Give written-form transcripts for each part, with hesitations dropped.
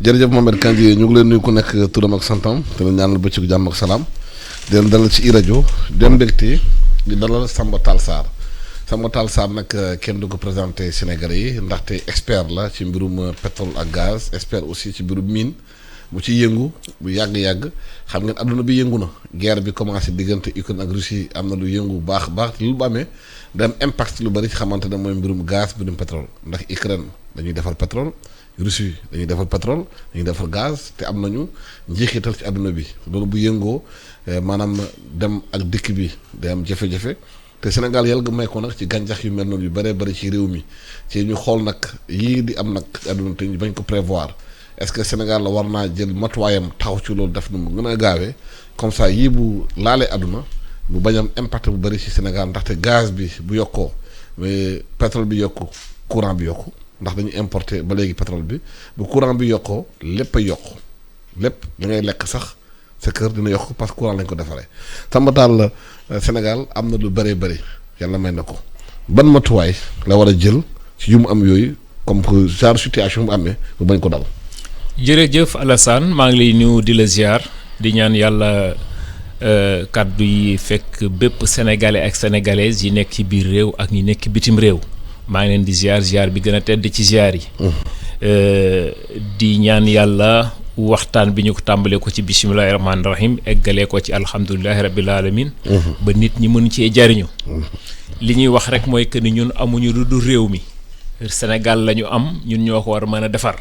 jërëjëf Mohamed Kandji ñu ngi leen nuyu ku nekk turam ak santam te la ñaanal bëccëgu jàmm ak salaam di leen dalal ci iRadio dem mbégte di dalal Samba Tall Sarr nag kenn du ko présenté Sénégalais yi ndaxte expert la ci mbirum pétrole ak gaz expert aussi ci mbirum mine bu ci yëngu bu yàgg-yàgg xam ngeen adduna bi yëngu na guerre bi commencé diggante Ukraine ak Russie am na lu yëngu baax lu bu amee da am impact lu bari ci xamante ne mooy mbirum gaz mbirum pétrole ndax Ukraine dañuy defar pétrole Russie dañuy defar pétrole dañuy defar gaz te am nañu njeexital ci àdduna bi loolu bu yëngoo maanaam dem ak dikk bi day am jafe-jafe te Sénégal yàlla nga may ko nag ci gàncax yu mel noonu yu bëree bëri ci réew mi ci ñu xool nag yii di am nag àdduna te ñu bañ ko prévoir est-ce que Sénégal la war naa jël matuwaayam taxaw ci loolu def nu mu gën a gaawee comme ça yii bu laalee àdduna bu bañ am impact bu bëri ci Sénégal ndaxte gaz bi bu yokkoo mais pétrole bi yokku courant bi yokku ndax dañu importer ba léegi pétrole bi bu courant bi yokkoo lépp a yokku lépp da ngay lekk sax sa kër dina yokk parce que courant lañ ko defaree Samba Tall Sénégal am na lu bëree bëri yàlla may na ko ban matuwaay la war a jël ci yu mu am yooyu comme que genre situation mu amee bu bañ ko dal. jërëjëf Alassane maa ngi lay nuyu di la ziar di ñaan yàlla kàddu yi fekk bépp sénégalais ak sénégalaises yi nekk ci biir réew ak ñi nekk bitim réew. maa ngi leen di ziar bi gën a tedd ci ziar yi. di ñaan yàlla waxtaan bi ñu ko tàmbalee ko ci bisimilahi rahmaani rahim eggalee ko ci alhamdulilahi rabil alamin ba nit ñi mën cee jariñu. li ñuy wax rek mooy que ni ñun amuñu lu dul réew mi. Sénégal la ñu am ñun ñoo ko war a mën a defar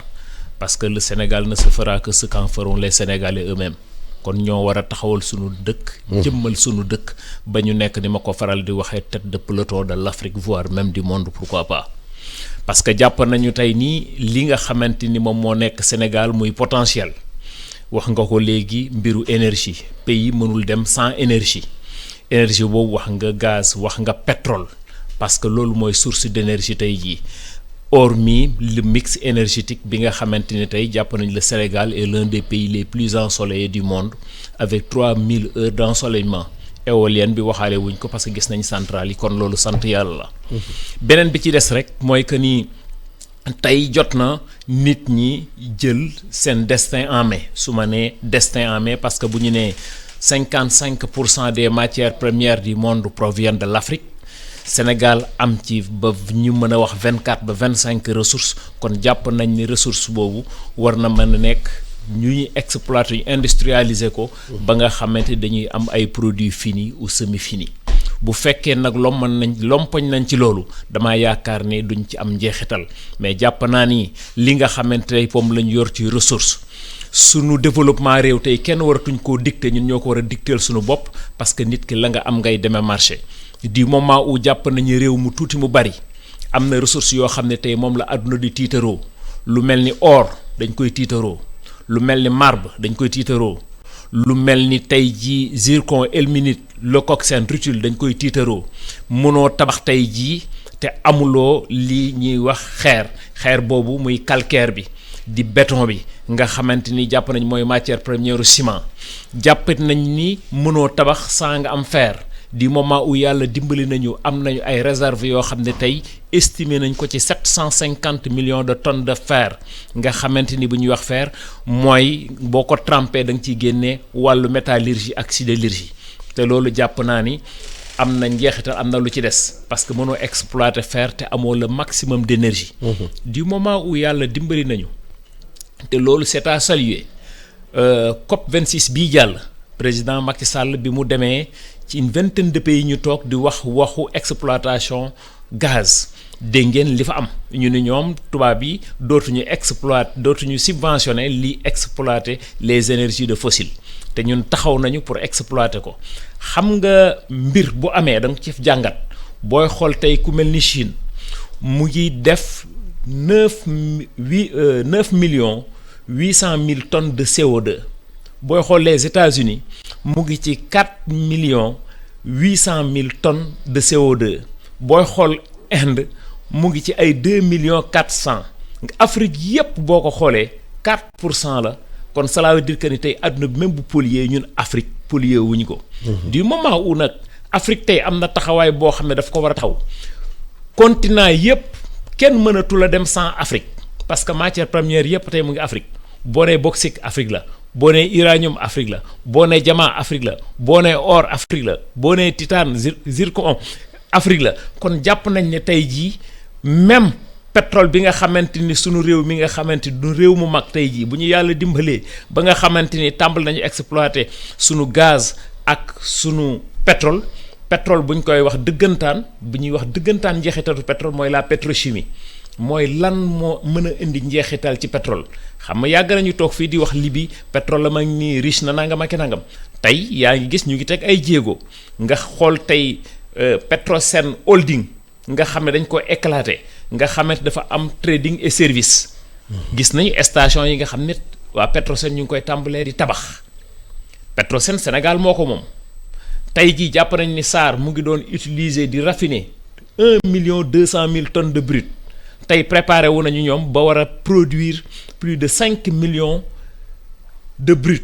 parce que le Sénégal ne se fera que ce qu'en feront les Sénégalais eux-mêmes. kon ñoo war a taxawal sunu dëkk. jëmmal sunu dëkk ba ñu nekk ni ma ko faral di waxee tête de peloton de l'Afrique voire même du monde pourquoi pas. parce que jàpp nañu tey nii li nga xamante ni moom moo nekk Sénégal muy potentiel wax nga ko léegi mbiru énergie pays mënul dem sans énergie boobu wax nga gaz wax nga pétrole parce que loolu mooy source d'énergie tey jii. hormis le mix énergétique bi nga xamante ni tey jàpp nañ le Sénégal est l'un des pays les plus ensoleillés du monde avec 3000 heures d'ensoleillement éolienne bi waxaale wuñ ko parce que gis nañ centrale yi kon loolu sant yàlla la. beneen bi ci des rek mooy que ni tey jot na nit ñi jël seen destin en main su ma nee destin en main parce que bu ñu nee 55% des matières premières du monde proviennent de l'Afrique. Sénégal am ci ba ñu mën a wax 24 ba 25 ressources kon jàpp nañ ni ressource boobu war na mën a nekk ñuy exploiter ñu industrialiser ko ba nga xamante dañuy am ay produits finis ou semi finis bu fekkee nag lompoñ nañ ci loolu damaa yaakaar ne duñ ci am njeexital mais jàpp naa ni li nga xamante ne moom lañ yor ci ressource sunu développement réew tey kenn waratuñ koo dicter ñun ñoo ko war a dicter suñu bopp parce que nit ki la nga am ngay demee marché. du moment où jàpp nañu réew mu tuuti mu bari am na ressources yoo xam ne tey moom la àdduna di tiitaroo lu mel ni or dañ koy tiitaroo lu mel ni marbre dañ koy tiitaroo lu mel ni tey jii zircon ilménite le coxène rutile dañ koy tiitaroo mënoo tabax tey jii te amuloo li ñuy wax xeer boobu muy calcaire bi di béton bi nga xamante ni jàpp nañ mooy matière première ciment jàppit nañ ni mënoo tabax saa nga am fer. du moment où yàlla dimbali nañu am nañu ay réserves yoo xam ne tey estimé nañ ko ci 750 millions de tonnes de fer nga xamante ni bu ñuy wax fer mooy boo ko trempé da nga ciy génnee wàllu métallurgie ak sidérurgie te loolu jàpp naa ni am na njeexital am na lu ci des parce que mënoo exploiter fer te amoo le maximum d'énergie. du moment où yàlla dimbali nañu te loolu c'est à saluer COP 26 bii jàll président Macky Sall bi mu demee. ci une vingtaine de pays ñu toog di wax waxu exploitation gaz dégg ngeen li fa am ñu ni ñoom tubaab yi dootuñu subventionner li exploiter les énergies de fossiles te ñun taxaw nañu pour exploiter ko xam nga mbir bu amee da nga ci jàngat booy xool tey ku mel ni Chine mu ngi def 9 millions 800 mille tonnes de CO2 booy xool les États-Unis mu ngi ci 4 millions 800 mille tonnes de CO2 booy xool Inde mu ngi ci ay 2 millions 400 Afrique yépp boo ko xoolee 4% la kon cela veut dire que ni tey àdduna bi même bu polluer ñun Afrique polluer wuñu ko. du moment où nag Afrique tey am na taxawaay boo xam ne daf ko war a taxaw continent yépp kenn mënatu la dem sans Afrique parce que matière première yépp tey mu ngi Afrique boo nee bauxite Afrique la boo nee uranium Afrique la boo nee diamant Afrique la boo nee or Afrique la boo nee titane zircon Afrique la kon jàpp nañ ne tey jii même pétrole bi nga xamante ni sunu réew mi nga xamante ni du réew mu mag tey jii bu ñu yàlla dimbalee ba nga xamante ni tàmbal nañu exploiter sunu gaz ak sunu pétrole bu ñu koy wax dëggantaan bu ñuy wax dëggantaan njeexitalu pétrole mooy la pétrochimie mooy lan moo mën a indi njeexital ci pétrole xam nga yàgg nañu toog fii di wax Libye pétrole la mag nii riche na nangam ak nangam tey yaa ngi gis ñu ngi teg ay jéego nga xool tey Petrosen Holding nga xam ne dañ ko éclaté nga xamante dafa am trading et service gis nañu station yi nga xam ne waa Petrosen ñu ngi koy tàmbalee di tabax Petrosen Sénégal moo ko moom tey jii jàpp nañ ni SAR mu ngi doon utiliser di raffiner 1,2 million tonnes de brut tey préparé wu nañu ñoom ba war a produire plus de 5 millions de brut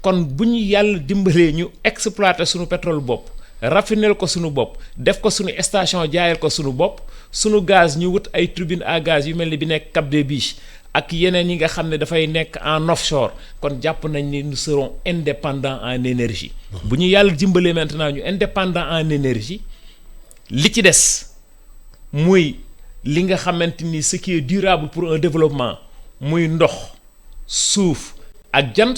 kon bu ñu yàlla dimbalee ñu exploiter suñu pétrole bopp raffiner ko suñu bopp def ko suñu station jaayal ko suñu bopp suñu gaz ñu wut ay turbine à gaz yu mel ni bi nekk Cap des Biches ak yeneen yi nga xam ne dafay nekk en offshore kon jàpp nañ ni nous serons indépendants en énergie bu ñu yàlla dimbalee maintenant ñu indépendant en énergie li ci des muy li nga xamante ni ce qui est durable pour un développement muy ndox suuf ak jant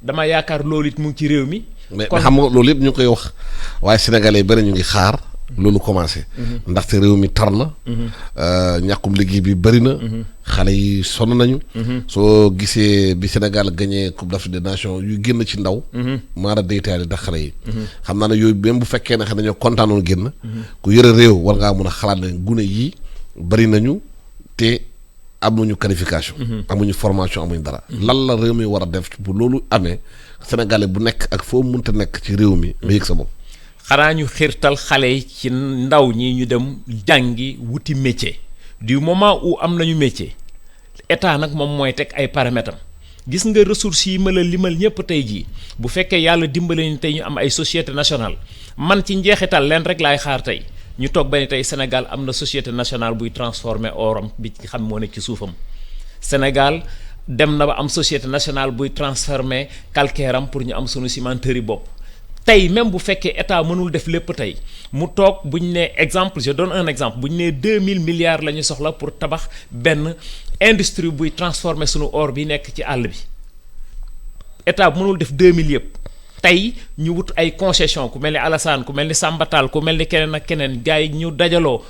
dama yaakaar loolu it mu ngi ci réew mi. mais xam nga loolu yëpp ñu ngi koy wax waaye sénégalais bëri ñu ngi xaar loolu commencé. ndaxte réew mi tar na. ñàkkum liggéey bi bëri na. xale yi sonn nañu. soo gisee bi Sénégal gagné Coupe d'Afrique des Nations yu génn ci ndaw. maara deytaali ndax xale yi. xam naa ne yooyu même bu fekkee ne xam nañoo kontaanoon génn. ku yëre réew war ngaa mun a xalaat ne gune yii bëri nañu te amuñu qualification. amuñu formation amuñu dara. lan la réew mi war a def bu loolu amee sénégalais bu nekk ak foo munta nekk ci réew mi nga yëg sa bopp. xanaa ñu xiirtal xale yi ci ndaw ñi ñu dem jàngi wuti métier du moment où am nañu métier état nag moom mooy teg ay paramètres am gis nga ressources yi ma la limal ñëpp tey jii bu fekkee yàlla dimbale ni tey ñu am ay société nationale man ci njeexital leen rek laay xaar tey ñu toog ba ni tey Sénégal am na société nationale buy transformer oram bi ci xam moo nekk ci suufam Sénégal dem na ba am société nationale buy transformer calcaire am pour ñu am sunu cimenterie bopp tey même bu fekkee état mënul def lépp tey mu toog bu ñu nee exemple je donne un exemple bu ñu nee 2000 milliards la ñu soxla pour tabax benn industrie buy transformer sunu or bi nekk ci àll bi état bu mënul def 2000 yëpp tey ñu wut ay concession ku mel ni Alassane ku mel ni Samba Tall ku mel ni keneen ak keneen gars yi ñu dajaloo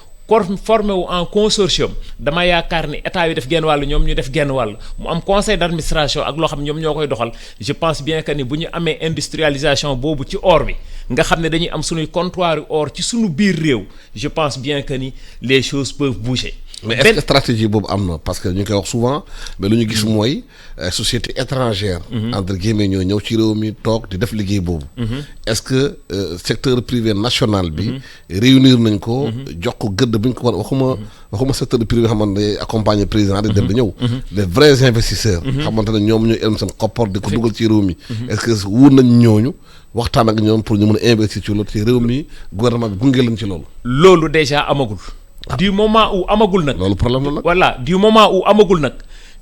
formé wu en consortium dama yaakaar ni état yi def genn wàll ñoom ñu def genn wàll mu am conseil d'administration ak loo xam ñoom ñoo koy doxal je pense bien que ni bu ñu amee industrialisation boobu ci or bi nga xam ne dañuy am suñuy comptoir or ci suñu biir réew je pense bien que ni les choses peuvent bouger. mais est-ce que stratégie boobu am na parce que ñu ngi koy wax souvent mais lu ñu gis mooy société étrangère entre guillemets ñoo ñëw ci réew mi toog di def liggéey boobu est-ce que secteur privé national bi réunir nañ ko jox ko gëdd bi ñu ko war waxuma secteur privé xamante ne accompagner président di dem di ñëw les vrais investisseurs xamante ne ñoom ñooy elm seen koppar di ko dugal ci réew mi est-ce que wóor nañ ñooñu waxtaan ak ñoom pour ñu mën a investir ci loolu ci réew mi gouvernement bi gunge leen ci loolu déjà amagul du moment où amagul nag. loolu problème la nag. voilà du moment où amagul nag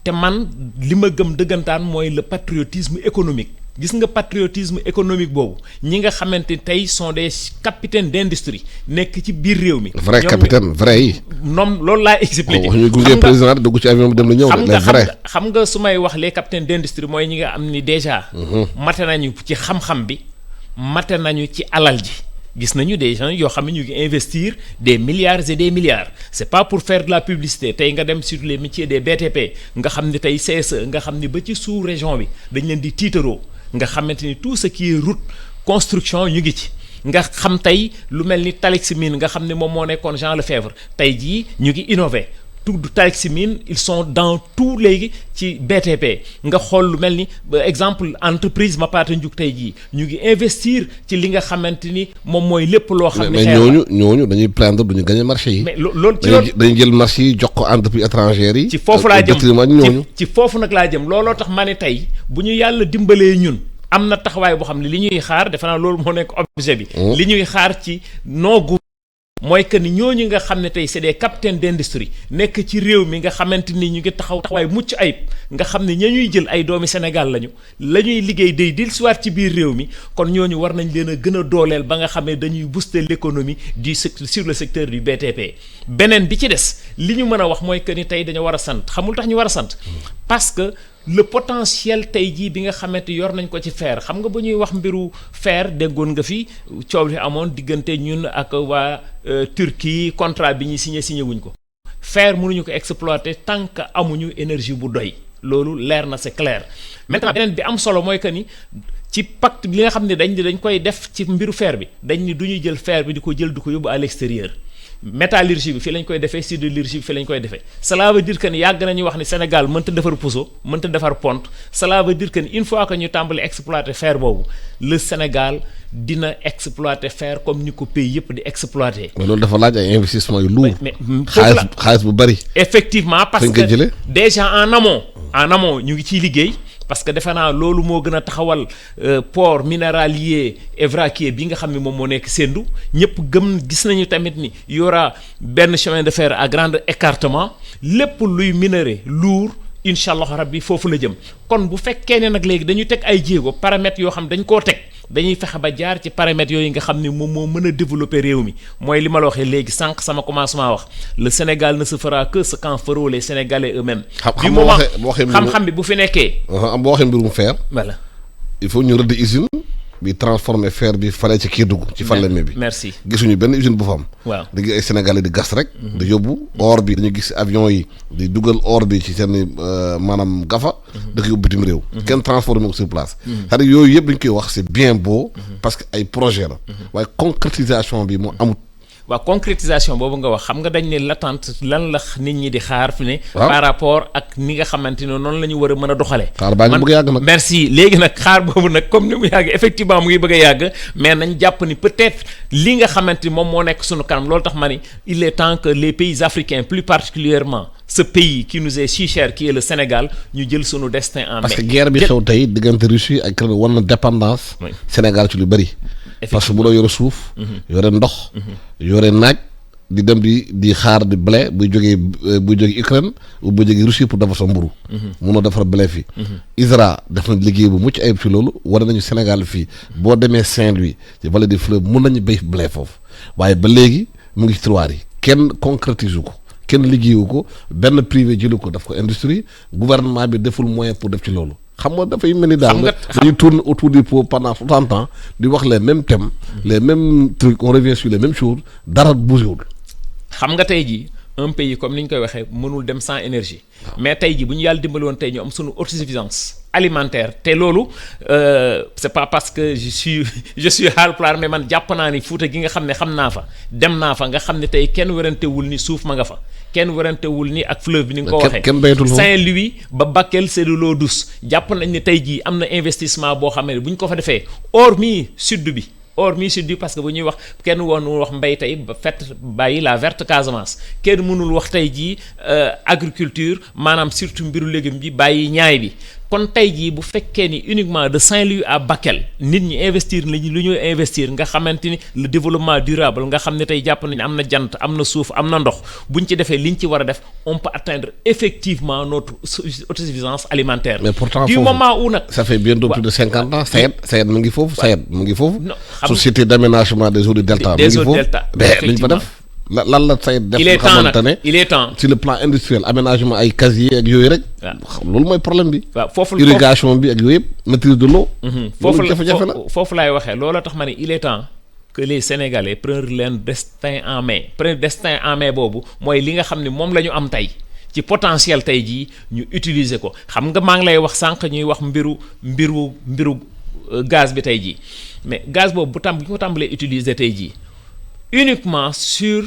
te man li ma gëm dëggantaan mooy le patriotisme économique gis nga patriotisme économique boobu ñi nga xamante tey sont des capitaines d'industrie nekk ci biir réew mi. vrai capitaine vrai yi. ñoom loolu laa expliqué. wax ñu gunge président dugg ci avion dem la ñëw. les vrais xam nga su may wax les capitaines d'industrie mooy ñi nga am ni déjà. mate nañu ci xam-xam bi mate nañu ci alal ji. gis nañu des gens yoo xam ne ñu ngi investir des milliards et des milliards c'est pas pour faire de la publicité tey nga dem sur les métiers des BTP nga xam ne tey CSE nga xam ne ba ci sous-région bi dañ leen di tiitaroo nga xamante ni tout ce qui est route construction ñu ngi ci nga xam tey lu mel ni Taleximine nga xam ne moom moo nekkoon Jean Lefebvre tey jii ñu ngi innové tout Taleximine ils sont dans tout léegi ci BTP nga xool lu mel ni exemple entreprise Mapata Ndiouk tey jii ñu ngi investir ci li nga xamante ni moom mooy lépp loo xam ne mais ñooñu dañuy plaindre duñu gagner marché yi mais loolu dañuy jël marché yi jox ko entreprise étrangère yi ci foofu laa jëm ci foofu nag laa jëm looloo tax ma ne tey bu ñu yàlla dimbalee ñun am na taxawaay boo xam ne li ñuy xaar defe naa loolu moo nekk objet bi li ñuy xaar ci non mooy que ni ñooñu nga xam ne tey c'est des capitaines d'industrie nekk ci réew mi nga xamante ni ñu ngi taxawaay mucc ayib nga xam ne ña ñuy jël ay doomi Sénégal lañu la ñuy liggéey day dellusiwaat ci biir réew mi kon ñooñu war nañ leen a gën a dooleel ba nga xam ne dañuy booster l'économie du secteur sur le secteur du BTP. beneen bi ci des li ñu mën a wax mooy que ni tey dañu war a sant xamul tax ñu war a sant parce que le potentiel tey jii bi nga xamante yor nañ ko ci fer xam nga ba ñuy wax mbiru fer déggoon nga fi coow li amoon diggante ñun ak waa Turquie contrat bi ñuy signé wuñ ko fer mënuñu ko exploiter tant que amuñu énergie bu doy loolu leer na c'est clair. maintenant beneen bi am solo mooy que ni ci pacte bi li nga xam ne dañ koy def ci mbiru fer bi dañ ni du ñuy jël fer bi di ko yóbbu à l'extérieur. métallurgie bi fii lañ koy defee sidérurgie bi fii lañ koy defee cela veut dire que ni yàgg nañu wax ni Sénégal mënta defar puso mënta defar pont cela veut dire que ni une fois que ñu tàmbali exploiter fer boobu le Sénégal dina exploiter fer comme ni ko pays yëpp di exploiter. mais loolu dafa laaj ay investissement yu lourd. mais xaalis bu bari. effectivement parce que déjà en amont ñu ngi ciy liggéey. parce que defe naa loolu moo gën a taxawal port minéralier et vraquier bi nga xam ne moom moo nekk Sendou ñëpp gis nañu tamit ni y aura benn chemin de fer à grand écartement lépp luy minerai lourd incha allah rabbi foofu la jëm kon bu fekkee ne nag léegi dañu teg ay jéego paramètres yoo xam dañ koo teg dañuy fexe ba jaar ci paramètres yooyu nga xam ne moom moo mën a développer réew mi mooy li ma la waxee léegi sànq sama commencement wax le Sénégal ne se fera que ce qu'en feront les Sénégalais eux-mêmes. du moment xam-xam bi bu fi nekkee. boo waxee mbirum fer. voilà il faut ñu rëdd usine bi transformer fer bi fale ci Kédougou ci Falémé bi. merci gisuñu benn usine bu fa am. waaw da ay Sénégalais di gas rek. di yóbbu or bi dañu gis avion yi di dugal or bi ci seen maanaam gafa. da ko yóbbu bitim réew. kenn transformé ko sur place. c'est-à-dire yooyu yëpp dañ koy wax c'est bien beau. parce que ay projet la. waaye concrétisation bi moo amut. waaw concrétisation boobu nga wax xam nga dañ ne l'attente lan la nit ñi di xaar fi ne. par rapport ak ni nga xamante ne noonu la ñu war a mën a doxalee. xaar baa ngi bëgg a yàgg nag. merci léegi nag xaar boobu nag comme ni mu yàgg effectivement mu ngi bëgg a yàgg mais nañ jàpp ni peut-être li nga xamante ni moom moo nekk sunu kanam loolu tax ma ni il est temps que les pays africains plus particulièrement ce pays qui nous est si cher qui est le Sénégal ñu jël sunu destin en main. parce que guerre bi xew tey diggante Russie ak Ukraine war na dépendance. Sénégal ci lu bëri. parce que bu doo yore suuf. yore ndox. yore naaj di dem di xaar di blé buy jógee Ukraine ou buy jógee Russie pour defar sa mburu munoo defar blé fii. ISRA def na liggéey bu mucc ayib ci loolu war nañu Sénégal fii boo demee Saint-Louis ci vallée du fleuve mun nañu béy blé foofu waaye ba léegi mu ngi ci tiroir yi kenn concrétise ko kenn liggéeyu ko benn privé jëlu ko daf ko industrie gouvernement bi deful moyen pour def ci loolu. xam nga dafay mel ni daal dañuy tourne autour du pot pendant 60 ans di wax les mêmes thèmes les mêmes trucs on revient sur les mêmes choses dara bougéwul. xam nga tey jii un pays comme ni ñu koy waxee mënul dem sans énergie mais tey jii bu ñu yàlla dimbali woon tey ñu am sunu autosuffisance alimentaire te loolu c'est pas parce que je suis Haalpulaar mais man jàpp naa ni Fuuta gi nga xam ne xam naa fa dem naa fa nga xam ne tey kenn werantewul ni suuf ma nga fa kenn werantewul ni ak fleuve bi ni nga ko waxee Saint-Louis ba Bakel c'est de l'eau douce jàpp nañ ne tey jii am na investissement boo xam ne bu ñu ko fa defee hormis sud bi parce que bu ñuy wax kenn woonu wax mbay tey ba bàyyi la verte Casamance kenn mënul wax tey jii agriculture maanaam surtout mbiru légume bi bàyyi ñaay bi kon tey jii bu fekkee ni uniquement de Saint-Louis à Bakel nit ñi investir lañu lu ñuy investir nga xamante ni le développement durable nga xam ne tey jàpp nañu am na jant am na suuf am na ndox buñ ci defee liñ ci war a def on peut atteindre effectivement notre autosuffisance alimentaire. mais pourtant du moment où nag. ça fait bientôt plus de 50 ans. SAED mu ngi foofu. Société d'aménagement des eaux du delta. des eaux du delta luñ fa def. lan la SAED def. il est temps sur le plan industriel aménagement ay casier ak yooyu rek. loolu mooy problème bi. waaw foofu irrigation bi ak yooyu yëpp maîtrise de l'eau. foofu laay waxee looloo tax ma ne il est temps que les Sénégalais prennent leen destin en main boobu mooy li nga xam ne moom la ñu am tey ci potentiel tey jii ñu utiliser ko xam nga maa ngi lay wax sànq ñuy wax mbiru gaz bi tey jii mais gaz boobu bu ñu ko tàmbalee utiliser tey jii uniquement sur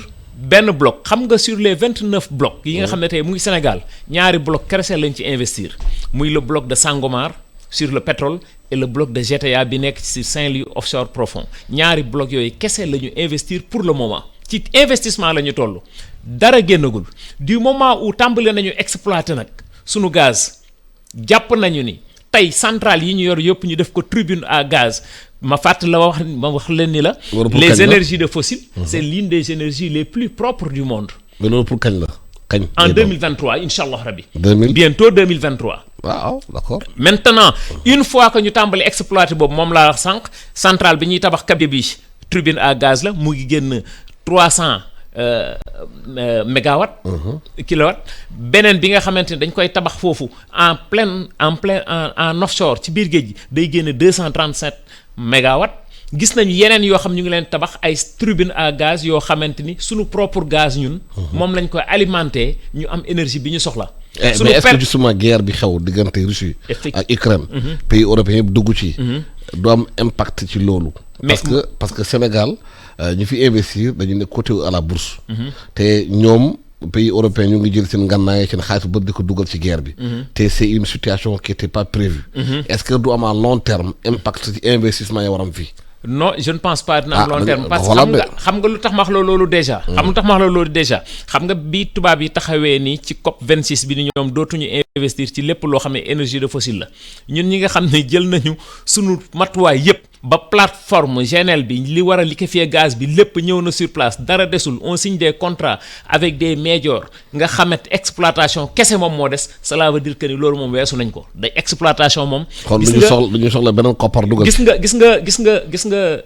benn bloc xam nga sur les 29 blocs yi nga xam ne tey mu ngi Sénégal ñaari bloc kese lañ ci investir muy le bloc de Sangomar sur le pétrole et le bloc de GTA bi nekk ci Saint-Louis offshore profond ñaari bloc yooyu kese la ñu investir pour le moment ci investissement la ñu toll dara génnagul du moment où tàmbale nañu exploiter nag sunu gaz jàpp nañu ni tey centrale yi ñu yor yëpp ñu def ko tribune à gaz ma fàttali la wax leen ni la. Les énergies de fossiles. C'est l'une des énergies les plus propres du monde. mais loolu pour kañ la. En 2023 incha allah rabbi. 2000 bientôt 2023. waaw d'accord. Maintenant une fois que ñu tàmbali exploiter boobu moom laa wax sànq centrale bi ñuy tabax Kabie bi turbine à gaz la mu ngi génn 300 mégawatts. kilowatt beneen bi nga xamante ne dañ koy tabax foofu en offshore ci biir géej gi day génn 237 mégawatts. gis nañu yeneen yoo xam ñu ngi leen tabax ay turbine à gaz yoo xamante ni suñu propre gaz ñun. moom lañ koy alimenter ñu am énergie bi ñu soxla. mais est-ce que justement guerre bi xew diggante Russie ak Ukraine. pays européens yëpp dugg ci. du am impact ci loolu. parce que Sénégal ñu fi investir dañu ne côté à la bourse. te ñoom pays européens ñu ngi jël seen ngànnaay seen xaalis bu bëri di ko dugal ci guerre bi. te c'est une situation qui était pas prévue. Est-ce que du am à long terme impact ci investissement yi waram fii. non je ne pense pas dina am long terme parce que xam nga lu tax ma wax la loolu déjà. xam nga bi tubaab yi taxawee ni ci COP 26 bi ni ñoom dootuñu investir ci lépp loo xam ne énergie de fossile la ñun ñi nga xam ne jël nañu sunu matuwaay yépp ba plateforme GNL bi li war a liquéfier gaz bi lépp ñëw na sur place dara desul on signe des contrats avec des majors nga xamante exploitation kese moom moo des cela veut dire que ni loolu moom weesu nañ ko day exploitation moom. kon duñu soxla beneen koppar dugal. gis nga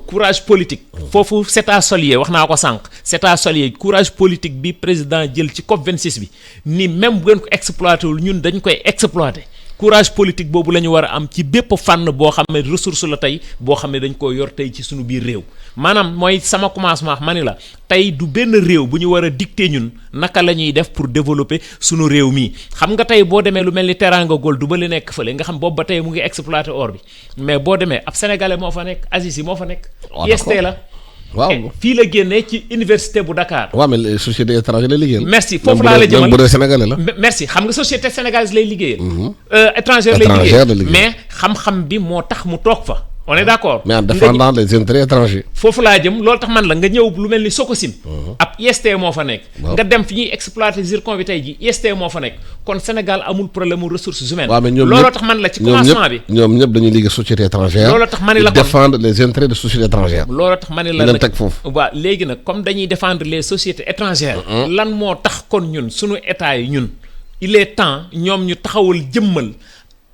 courage politique. foofu c'est à saluer wax naa ko sànq c'est à saluer courage politique bi président jël ci COP 26 bi ni même bu ngeen ko exploité wul ñun dañ koy exploité. courage politique boobu la ñu war a am ci bépp fànn boo xam ne ressource la tey boo xam ne dañ koo yor tey ci suñu biir réew maanaam mooy sama commencement ma ni la tey du benn réew bu ñu war a dicter ñun naka la ñuy def pour développer suñu réew mii xam nga tey boo demee lu mel ni Teranga Gold du ba li nekk fële nga xam boobu ba tey mu ngi exploiter or bi mais boo demee ab sénégalais moo fa nekk Aziz yi moo fa nekk. IST la. waaw fii la génnee ci université bu Dakar. waaw mais société étrangère lay liggéeyal. merci foofu laa la jëmal bu dee sénégalais la. merci xam nga société sénégalaise lay liggéeyal. étrangère lay liggéeyal mais xam-xam bi moo tax mu toog fa. on est d'accord. mais en défendant les intérêts étrangers. foofu laa jëm loolu tax man la nga ñëw lu mel ni Sococim. ab IST moo fa nekk. nga dem fi ñuy exploiter zircon bi tey ji IST moo fa nekk kon Sénégal amul problème mu ressources humaines. waaw mais ñoom looloo tax man la ci commencement bi. ñoom ñëpp dañuy liggéey société étrangère. looloo tax ma ne la kon défendre les intérêts de sociétés étrangères. looloo tax ma ne la nag teg foofu. waaw léegi nag comme dañuy défendre les sociétés étrangères. lan moo tax kon ñun suñu état yi ñun il est temps ñoom ñu taxawal jëmmal.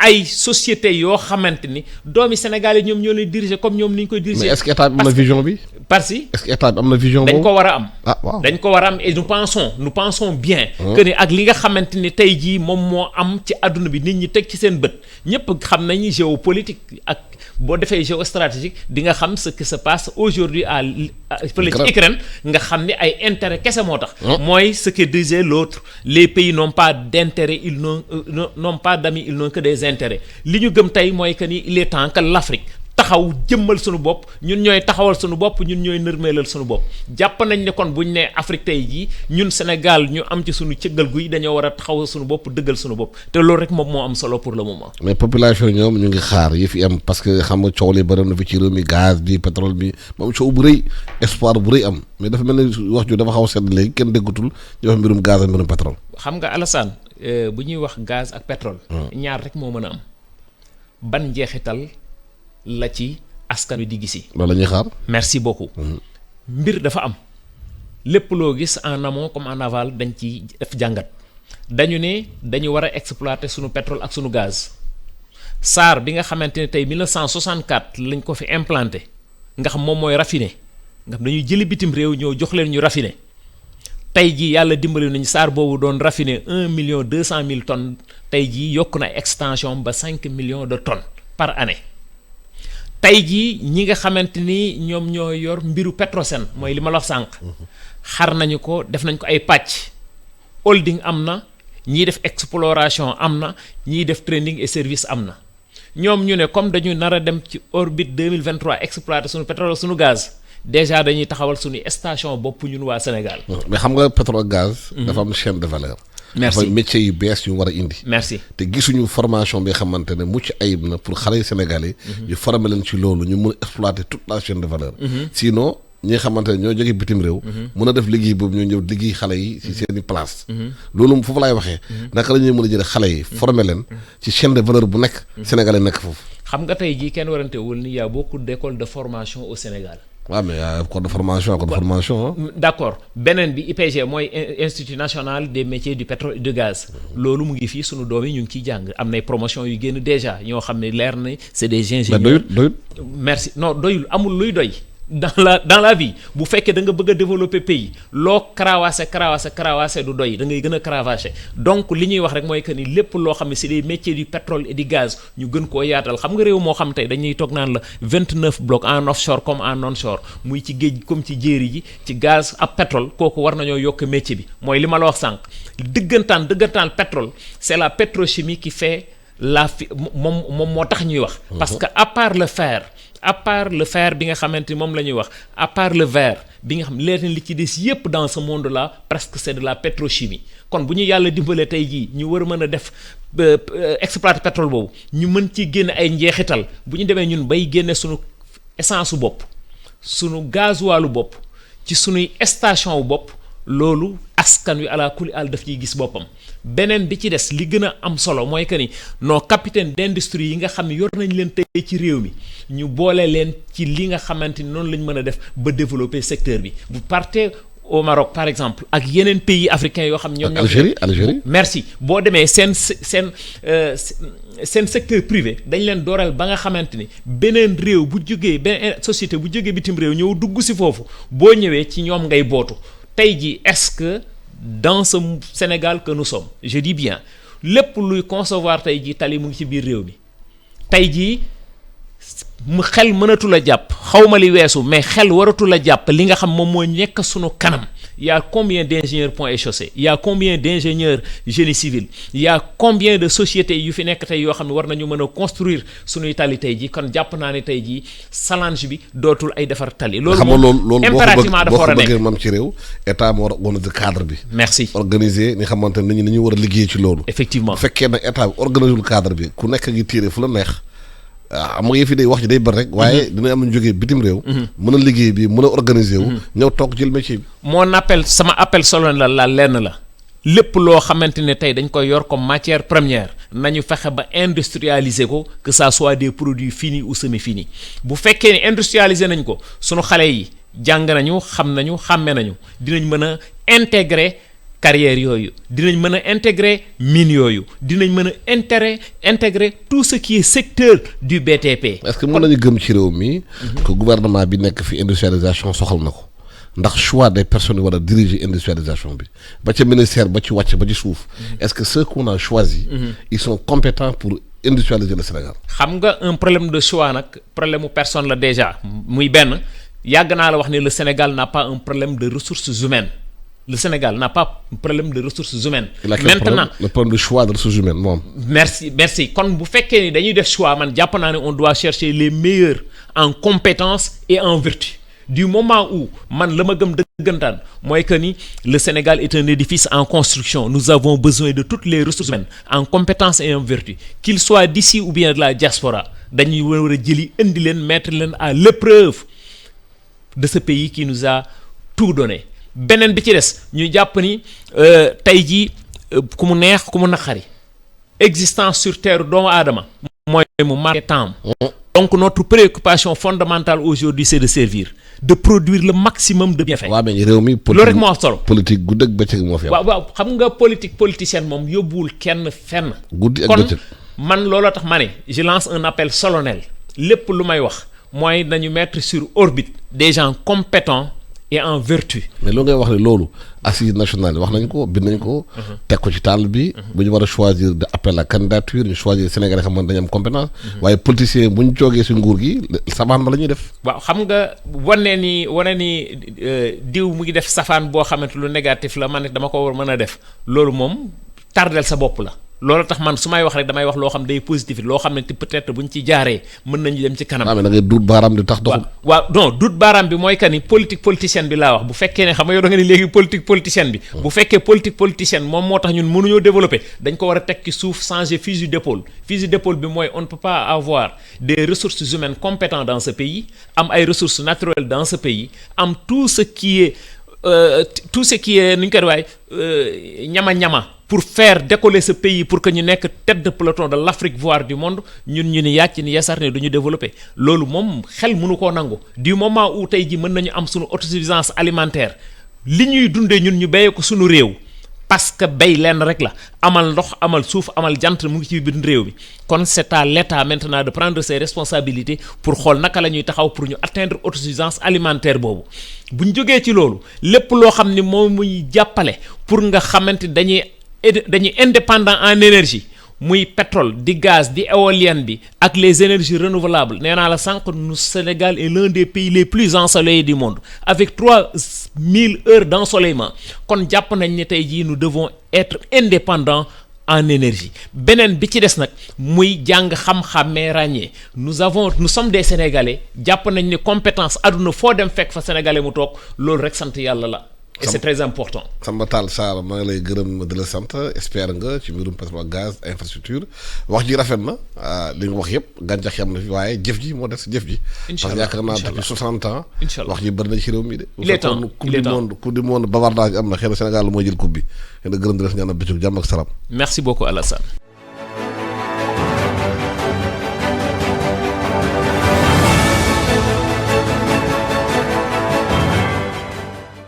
ay sociétés yoo xamante ni doomi Sénégal yi ñoom ñoo lay diriger comme ñoom ni ñu koy diriger. mais est-ce que état bi am na vision bi. est-ce que état bi am na vision boobu dañ ko war a am. waaw dañ ko war a am et nous pensons bien. que ni ak li nga xamante ni tey jii moom moo am ci àdduna bi nit ñi teg ci seen bët ñëpp xam nañu géopolitique ak boo defee géostratégique di nga xam ce qui se passe aujourd'hui fële ci Ukraine nga xam ni ay intérêt kese moo tax. mooy ce que disait l'autre les pays n'ont pas d'intérêt ils n'ont pas d'amis ils n'ont que des intérêt li ñu gëm tey mooy que ni il est temps que l'Afrique taxaw jëmmal suñu bopp ñun ñooy taxawal suñu bopp ñun ñooy nërmeelal suñu bopp jàpp nañ ne kon bu ñu nee Afrique tey jii ñun Sénégal ñu am ci suñu cëggal guy dañoo war a taxawal suñu bopp dëggal suñu bopp te loolu rek moom moo am solo pour le moment. mais population ñoom ñu ngi xaar yi fi am parce que xam nga coow li bëri na fi ci réew mi gaz bi pétrole bi moom coow bu rëy espoir bu rëy am mais dafa mel ni wax ju dafa xaw a sedd léegi kenn déggatul ñu wax mbirum gaz ak mbirum pétrole. xam nga Alassane bu ñuy wax gaz ak pétrole. ñaar rek moo mën a am ban njeexital la ci askan wi di gisi. loolu la ñuy xaar. merci beaucoup. mbir dafa am lépp loo gis en amont comme en aval dañ ci def jàngat dañu ne dañu war a exploiter sunu pétrole ak sunu gaz SAR bi nga xamante ne tey 1964 lañ ko fi implanté nga xam moom mooy raffiné nga xam dañuy jëli bitim réew ñëw jox leen ñu raffiné tey jii yàlla dimbali nañu SAR boobu doon raffiné 1,2 million tonnes tey jii yokk na extension ba 5 millions de tonnes par année. tey jii ñi nga xamante ni ñoom ñoo yor mbiru Petrosen mooy li ma la wax sànq xar nañu ko def nañ ko ay pàcc holding am na ñiy def exploration am na ñiy def trading et service am na ñoom ñu ne comme dañu nar a dem ci orbite 2023 exploiter suñu pétrole suñu gaz déjà dañuy taxawal suñu station bopp ñun waa Sénégal. mais xam nga pétrole gaz. dafa am chaîne de valeur. merci dafa métier yu bees yu war a indi. merci te gisuñu formation bi nga xamante ne mucc ayib na pour xale yu sénégalais. ñu former leen ci loolu ñu mën a exploiter toute la chaîne de valeur. sinon ñi nga xamante ne ñoo jógee bitim réew. mën a def liggéey boobu ñoo ñëw liggéey xale yi ci seen i place. loolu foofu laay waxee. naka la ñuy mën a jëlee xale yi former leen ci chaîne de valeur bu nekk. sénégalais nekk foofu. xam nga tey jii kenn warantewul ni y a beaucoup d'écoles de formation au Sénégal. waaw mais code de formation d'accord beneen bi IPG mooy Institut national des métiers du pétrole et du gaz loolu mu ngi fii sunu doom yi ñu ngi ciy jàng am nay promotion yu génn déjà ñoo xam ne leer na c'est des ingénieurs. mais doyut merci non doyul amul luy doy dans la vie bu fekkee da nga bëgg a développer pays loo cravaché du doy da ngay gën a cravaché donc li ñuy wax rek mooy que ni lépp loo xam ne c'est des métiers du pétrole et du gaz ñu gën koo yaatal xam nga réew moo xam tey dañuy toog naan la 29 blocs en offshore comme en onshore muy ci géej comme ci jéeri ji ci gaz ak pétrole kooku war nañoo yokk métier bi mooy li ma la wax sànq dëggantaan pétrole c'est la pétrochimie qui fait moom moo tax ñuy wax. parce que à part le fer bi nga xamante ni moom la ñuy wax à part le verre bi nga xam leen li ci des yépp dans ce monde là presque c'est de la pétrochimie kon bu ñu yàlla dimbalee tey jii ñu war a mën a def exploiter pétrole boobu ñu mën ci génne ay njeexital bu ñu demee ñun bay génne sunu essence su bopp sunu gasoil bopp ci sunuy station wu bopp loolu askan wi ala kulli àll daf ciy gis boppam beneen bi ci des li gën a am solo mooy que ni nos capitaines d'industrie yi nga xam ne yor nañ leen tey ci réew mi ñu boole leen ci li nga xamante ni noonu lañ mën a def ba développer secteur bi bu partez au Maroc par exemple ak yeneen pays africains yoo xam ñoom Algérie merci boo demee seen secteur privé dañ leen dooreel ba nga xamante ni beneen réew bu jógee beneen société bu jógee bitim réew ñëw dugg si foofu boo ñëwee ci ñoom ngay bootu tey jii est-ce que dans ce Sénégal que nous sommes je dis bien lépp luy concevoir tey jii tali mu ngi ci biir réew mi tey jii mu xel mënatul a jàpp xawma li weesu mais xel waratul a jàpp li nga xam moom moo nekk sunu kanam y a combien d'ingénieurs ponts et chaussées y a combien d'ingénieurs génie civil y a combien de sociétés yu fi nekk tey yoo xam ne war nañu mën a construire sunuy tali tey jii kon jàpp naa ne tey jii challenge bi dootul ay defar tali. loolu moom impérativement dafa war a nekk boo ko bëggee moom ci réew état moo war a organiser cadre bi. merci organiser ni xamante ne nit ñi dañu war a liggéey ci loolu. effectivement bu fekkee nag état bi organiser cadre bi ku nekk ngi tiire fu la neex. am nga yëf yi day wax ji day bari rek waaye dina am ñu jógee bitim réew mën a liggéey bi mën a organiser wu ñëw toog jël métier bi sama appel solo la lenn la lépp loo xamante ne tey dañ koy yor comme matière première nañu fexe ba industrialiser ko que ça soit des produits finis ou semi-finis bu fekkee ne industrialiser nañ ko sunu xale yi jàng nañu xam nañu xàmme nañu dinañ mën a intégrer carrière yooyu dinañ mën a intégrer mine yooyu dinañ mën a intégrer tout ce qui est secteur du BTP. est-ce que mën nañu gëm ci réew mi que gouvernement bi nekk fi industrialisation soxal na ko ndax choix des personnes yi war a diriger industrialisation bi ba ca ministère ba ci wàcc ba ci suuf est-ce que ceux qu'on a choisi ils sont compétents pour industrialiser le Sénégal. xam nga un problème de choix nag problème mu personne la déjà muy benn yàgg naa la wax ne le Sénégal n'a pas un problème de ressources humaines. Le Sénégal n'a pas un problème de ressources humaines. Maintenant le problème de choix de ressources humaines moom. merci kon bu fekkee ni dañuy def choix man jàpp naa ne on doit chercher les meilleurs en compétences et en vertu du moment où man la ma gëm dëggantaan mooy que ni le Sénégal est un édifice en construction nous avons besoin de toutes les ressources humaines en compétences et en vertu qu'ils soient d'ici ou bien de la diaspora dañuy war a jëli indi leen mettre leen à l'épreuve de ce pays qui nous a tout donné. beneen bi ci des ñu jàpp ni tey jii ku mu neex ku mu naqari existence sur terre doomu aadama mooy mu marqué temps donc notre préoccupation fondamentale aujourd'hui c'est de servir de produire le maximum de bienfaits. waaw mais réew mi loolu rek moo am solo. politique guddi ak bëccëg moo fi am. waaw xam nga politicienne moom yóbbuwul kenn fenn. guddi ak bëccëg kon man looloo tax ma ne je lance un appel solennel lépp lu may wax mooy nañu mettre sur orbite des gens compétents et en vertu. mais loolu ngay wax ne loolu assise nationale wax nañ ko bind nañ ko. teg ko ci table bi. bu ñu war a choisir de appel à candidature ñu choisir Sénégal yi xam nga dañu am compétence. waaye politiciens bu ñu joogee si nguur gi safaan ba la ñuy def. waaw xam nga wane ni diw mu ngi def safaan boo xamante lu négatif la man dama ko war mën a def loolu moom tardel sa bopp la. loolu tax man su may wax rek damay wax loo xam day positif loo xam ne peut-être buñ ci jaaree mën nañu dem ci kanam. waaw mais da ngay duut baaraam di tax doxul. waaw non duut baaraam bi mooy que ni politique politicienne bi laa wax bu fekkee ne xam nga yow da nga ni léegi politique politicienne bi. bu fekkee politique politicienne moom moo tax ñun mënuñoo développer dañ ko war a teg ci suuf changer fusil d'épaule fusil d'épaule bi mooy on ne peut pas avoir des ressources humaines compétentes dans ce pays am ay ressources naturelles dans ce pays am tout ce qui est tout ce qui est nu ñu koy waaye ñama-ñama pour faire décoller ce pays pour que ñu nekk tête de peloton de l'Afrique voire du monde ñun ñu ni yàcc ni yasar ne du ñu développer loolu moom xel mënu koo nangu du moment où tey ji mën nañu am suñu autosuffisance alimentaire li ñuy dundee ñun ñu béyee ko suñu réew parce que béy lenn rek la amal ndox amal suuf amal jant mu ngi ci biir réew mi kon c'est à l'État maintenant de prendre ses responsabilités pour xool naka la ñuy taxaw pour ñu atteindre autosuffisance alimentaire boobu bu ñu jógee ci loolu lépp loo xam ni moom muy jàppale pour nga xamante dañuy indépendant en énergie muy pétrole di gaz di éolienne bi ak les énergies renouvelables nee naa la sànq nu Sénégal est l'un des pays les plus ensoleillés du monde avec 3000 heures d'ensoleillement kon jàpp nañ ne tey jii nous devons être indépendants en énergie beneen bi ci des nag muy jàng xam-xammee ràññee nous sommes des Sénégalais jàpp nañ ne compétence àdduna foo dem fekk fa Sénégalais mu toog loolu rek sant yàlla la et c'est très important. Samba Tall Sarr maa ngi lay gërëm di la sant expert nga ci mbirum pétrole gaz infrastructure wax ji rafet na li nga wax yëpp gàncax yi am na fi waaye jëf ji moo des jëf ji. incha allah parce que yaakaar naa depuis 60 ans. incha allah wax ji bëri na ci réew mi de. il est temps coupe du monde bavardage am na xëy na Sénégal mooy jël coupe bi xëy na gërëm di la si ñaanal bëccëg jàmm ak salaam. merci beaucoup Alassane.